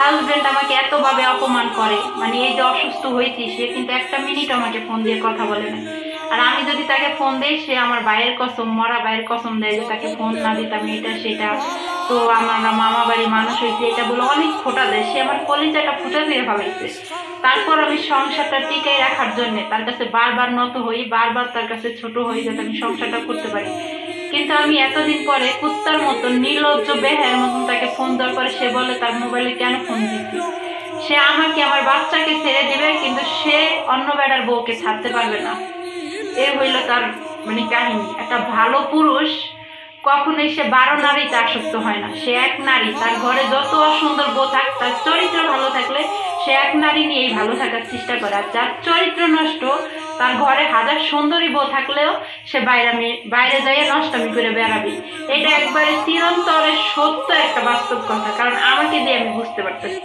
Husband আমাকে এতভাবে অপমান করে, মানে এই যে অসুস্থ হয়েছি, সে কিন্তু একটা মিনিট আমাকে ফোন দিয়ে কথা বলে না। আর আমি যদি তাকে ফোন দেই, সে আমার ভাইয়ের কসম, মরা ভাইয়ের কসম দেয় যে তাকে ফোন না দিতাম এটা সেটা। তো আমার মামা বাড়ি মানুষ হয়েছে এটা বলে অনেক খোটা দেয়, সে আমার কলিজাটা ফুটে দিয়ে ফেলাইছে। তারপর আমি সংসারটা টিকাই রাখার জন্য তার কাছে বারবার নত হই, বারবার তার কাছে ছোট হই যাতে আমি সংসারটা করতে পারি। কিন্তু আমি এতদিন পরে কুত্তার মতন নির্লজ্জ বেহায়ের মতন তাকে ফোন দেওয়ার পরে সে বলে তার মোবাইলে কেন ফোন দিচ্ছিস। সে আমাকে আমার বাচ্চাকে ছেড়ে দিবে, কিন্তু সে অন্য বেড়ার বউকে ছাড়তে পারবে না। এ হইল তার মানে কাহিনী। একটা ভালো পুরুষ কখনোই সে 12 নারীতে আসক্ত হয় না। সে এক নারী, তার ঘরে যত অসুন্দর বউ থাক, তার চরিত্র ভালো থাকলে সে এক নারী নিয়েই ভালো থাকার চেষ্টা করে। আর যার চরিত্র নষ্ট, তার ঘরে হাজার সুন্দরী বউ থাকলেও সে বাইরে যাইয়ে নষ্টামি করে বেড়াবে। এটা একবারে চিরন্তরে সত্য একটা বাস্তব কথা, কারণ আমাকে দিয়ে আমি বুঝতে পারতেছি।